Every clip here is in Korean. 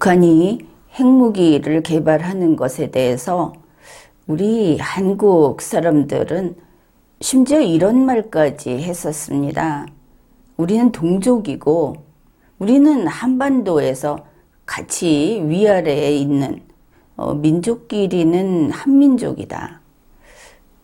북한이 핵무기를 개발하는 것에 대해서 우리 한국 사람들은 심지어 이런 말까지 했었습니다. 우리는 동족이고 우리는 한반도에서 같이 위아래에 있는 민족끼리는 한민족이다.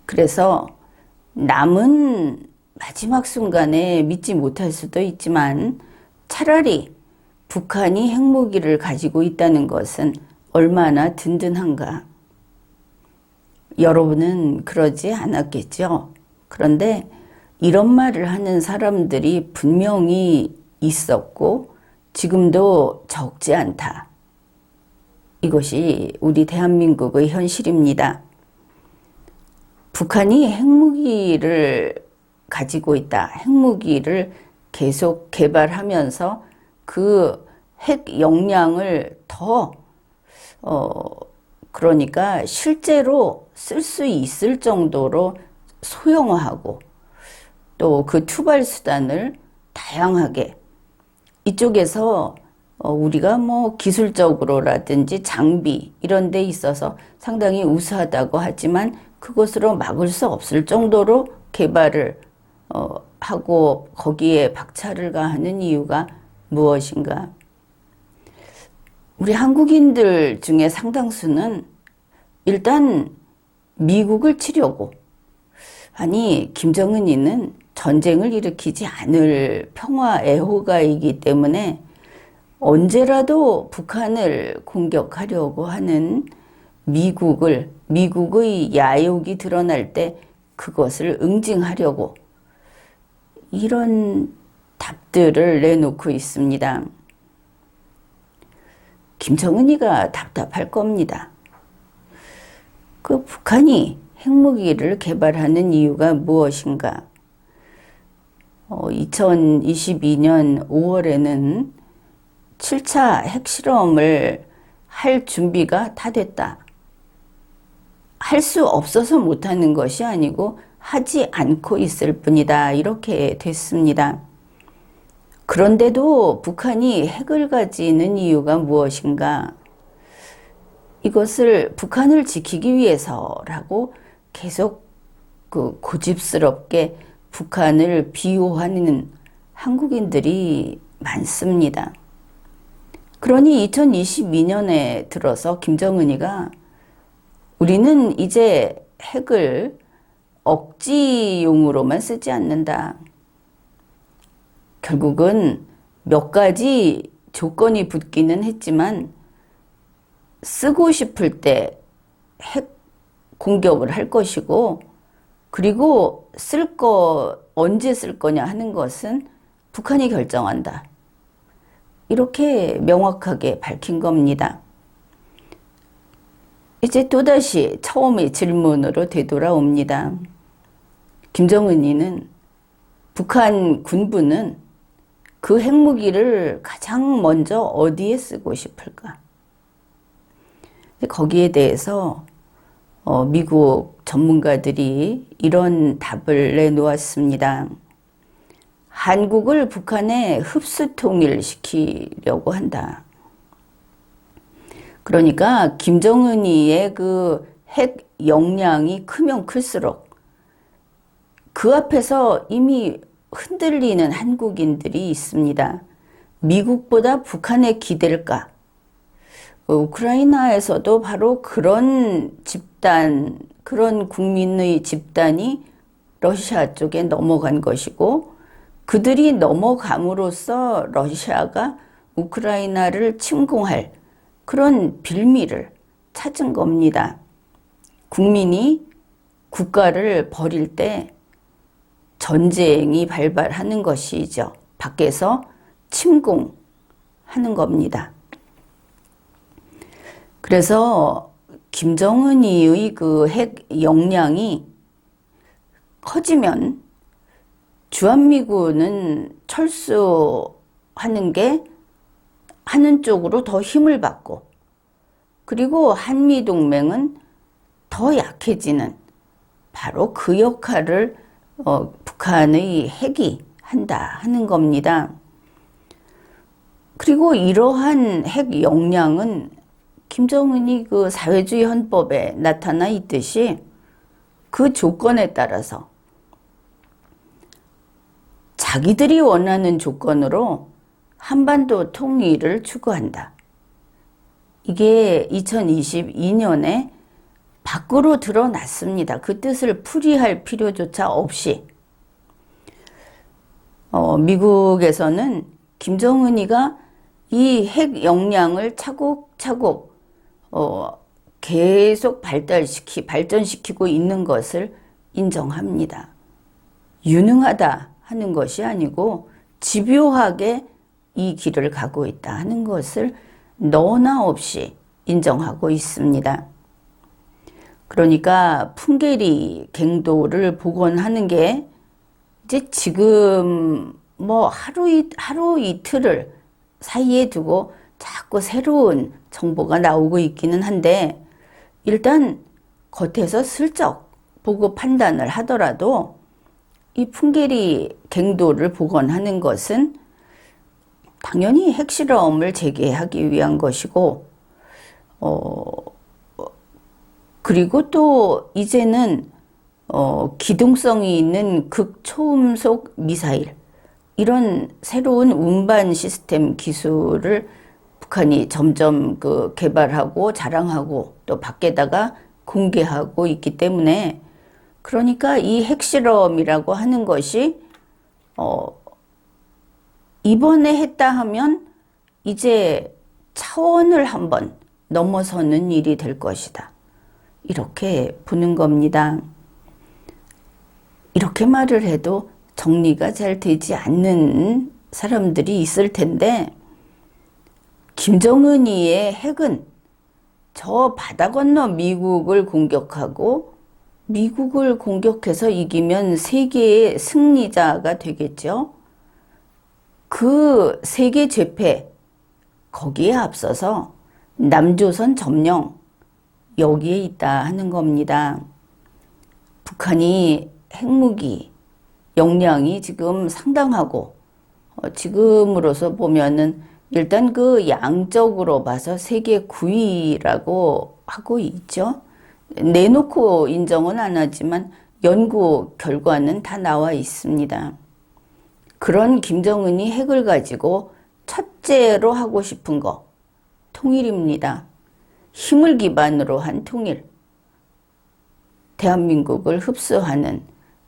그래서 남은 마지막 순간에 믿지 못할 수도 있지만 차라리 북한이 핵무기를 가지고 있다는 것은 얼마나 든든한가. 여러분은 그러지 않았겠죠? 그런데 이런 말을 하는 사람들이 분명히 있었고 지금도 적지 않다. 이것이 우리 대한민국의 현실입니다. 북한이 핵무기를 가지고 있다. 핵무기를 계속 개발하면서 그 핵 역량을 더 그러니까 실제로 쓸 수 있을 정도로 소형화하고 또 그 투발 수단을 다양하게 이쪽에서 우리가 뭐 기술적으로라든지 장비 이런 데 있어서 상당히 우수하다고 하지만 그것으로 막을 수 없을 정도로 개발을 하고 거기에 박차를 가하는 이유가 무엇인가? 우리 한국인들 중에 상당수는 일단 미국을 치려고, 아니 김정은이는 전쟁을 일으키지 않을 평화 애호가이기 때문에 언제라도 북한을 공격하려고 하는 미국의 야욕이 드러날 때 그것을 응징하려고 이런 답들을 내놓고 있습니다. 김정은이가 답답할 겁니다. 그 북한이 핵무기를 개발하는 이유가 무엇인가? 2022년 5월에는 7차 핵실험을 할 준비가 다 됐다. 할 수 없어서 못하는 것이 아니고 하지 않고 있을 뿐이다. 이렇게 됐습니다. 그런데도 북한이 핵을 가지는 이유가 무엇인가? 이것을 북한을 지키기 위해서라고 계속 고집스럽게 북한을 비호하는 한국인들이 많습니다. 그러니 2022년에 들어서 김정은이가 우리는 이제 핵을 억지용으로만 쓰지 않는다. 결국은 몇 가지 조건이 붙기는 했지만 쓰고 싶을 때 핵 공격을 할 것이고 그리고 언제 쓸 거냐 하는 것은 북한이 결정한다. 이렇게 명확하게 밝힌 겁니다. 이제 또다시 처음의 질문으로 되돌아옵니다. 김정은이는 북한 군부는 그 핵무기를 가장 먼저 어디에 쓰고 싶을까? 거기에 대해서 미국 전문가들이 이런 답을 내놓았습니다. 한국을 북한에 흡수 통일시키려고 한다. 그러니까 김정은이의 그 핵 역량이 크면 클수록 그 앞에서 이미 흔들리는 한국인들이 있습니다. 미국보다 북한에 기댈까? 우크라이나에서도 바로 그런 집단, 그런 국민의 집단이 러시아 쪽에 넘어간 것이고 그들이 넘어감으로써 러시아가 우크라이나를 침공할 그런 빌미를 찾은 겁니다. 국민이 국가를 버릴 때 전쟁이 발발하는 것이죠. 밖에서 침공하는 겁니다. 그래서 김정은이의 그 핵 역량이 커지면 주한미군은 철수하는 쪽으로 더 힘을 받고 그리고 한미동맹은 더 약해지는 바로 그 역할을 북한의 핵이 한다 하는 겁니다. 그리고 이러한 핵 역량은 김정은이 그 사회주의 헌법에 나타나 있듯이 그 조건에 따라서 자기들이 원하는 조건으로 한반도 통일을 추구한다. 이게 2022년에 밖으로 드러났습니다. 그 뜻을 풀이할 필요조차 없이. 미국에서는 김정은이가 이 핵 역량을 차곡차곡 계속 발전시키고 있는 것을 인정합니다. 유능하다 하는 것이 아니고 집요하게 이 길을 가고 있다 하는 것을 너나 없이 인정하고 있습니다. 그러니까 풍계리 갱도를 복원하는 게 이제 지금 뭐 하루 이틀을 사이에 두고 자꾸 새로운 정보가 나오고 있기는 한데, 일단 겉에서 슬쩍 보고 판단을 하더라도 이 풍계리 갱도를 복원하는 것은 당연히 핵실험을 재개하기 위한 것이고, 그리고 또 이제는 기동성이 있는 극초음속 미사일, 이런 새로운 운반 시스템 기술을 북한이 점점 개발하고 자랑하고 또 밖에다가 공개하고 있기 때문에, 그러니까 이 핵실험이라고 하는 것이 이번에 했다 하면 이제 차원을 한번 넘어서는 일이 될 것이다, 이렇게 보는 겁니다. 이렇게 말을 해도 정리가 잘 되지 않는 사람들이 있을 텐데, 김정은이의 핵은 저 바다 건너 미국을 공격하고 미국을 공격해서 이기면 세계의 승리자가 되겠죠. 그 세계 제패, 거기에 앞서서 남조선 점령, 여기에 있다 하는 겁니다. 북한이 핵무기 역량이 지금 상당하고, 지금으로서 보면은 일단 그 양적으로 봐서 세계 9위라고 하고 있죠. 내놓고 인정은 안 하지만 연구 결과는 다 나와 있습니다. 그런 김정은이 핵을 가지고 첫째로 하고 싶은 거, 통일입니다. 힘을 기반으로 한 통일. 대한민국을 흡수하는,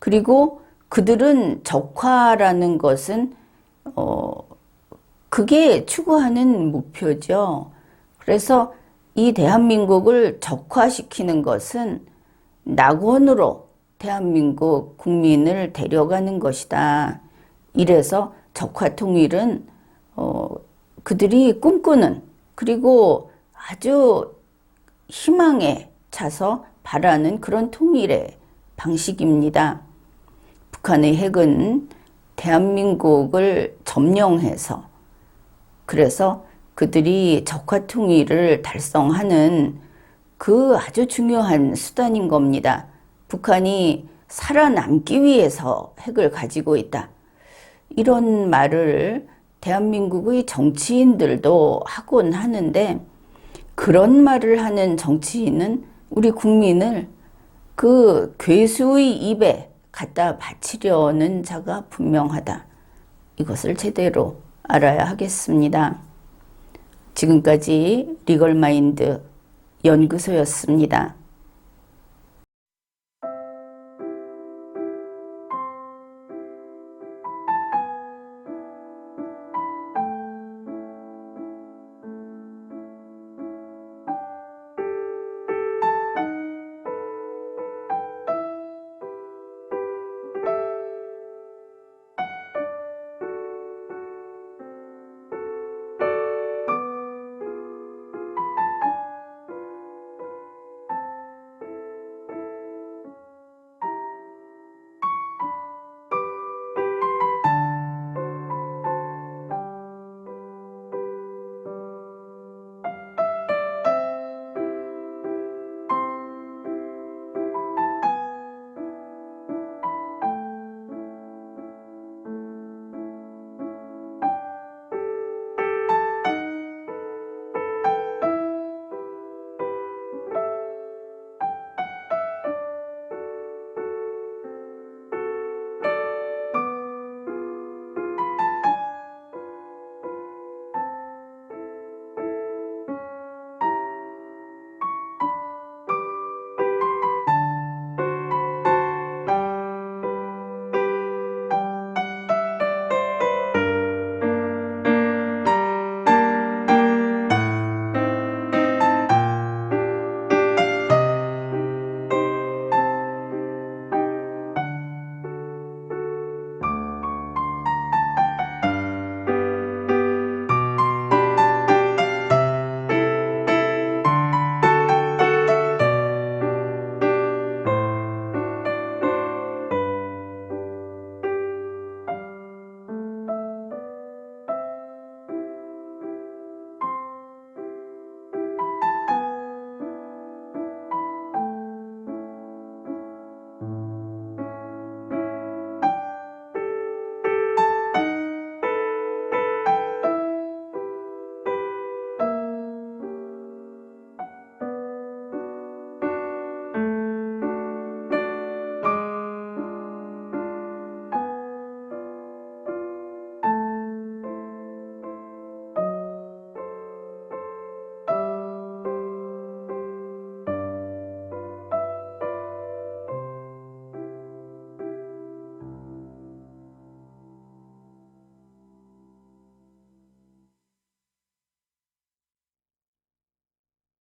그리고 그들은 적화라는 것은 그게 추구하는 목표죠. 그래서 이 대한민국을 적화시키는 것은 낙원으로 대한민국 국민을 데려가는 것이다. 이래서 적화통일은 그들이 꿈꾸는, 그리고 아주 희망에 차서 바라는 그런 통일의 방식입니다. 북한의 핵은 대한민국을 점령해서, 그래서 그들이 적화통일을 달성하는 그 아주 중요한 수단인 겁니다. 북한이 살아남기 위해서 핵을 가지고 있다, 이런 말을 대한민국의 정치인들도 하곤 하는데, 그런 말을 하는 정치인은 우리 국민을 그 괴수의 입에 갖다 바치려는 자가 분명하다, 이것을 제대로 알아야 하겠습니다. 지금까지 리걸마인드 연구소였습니다.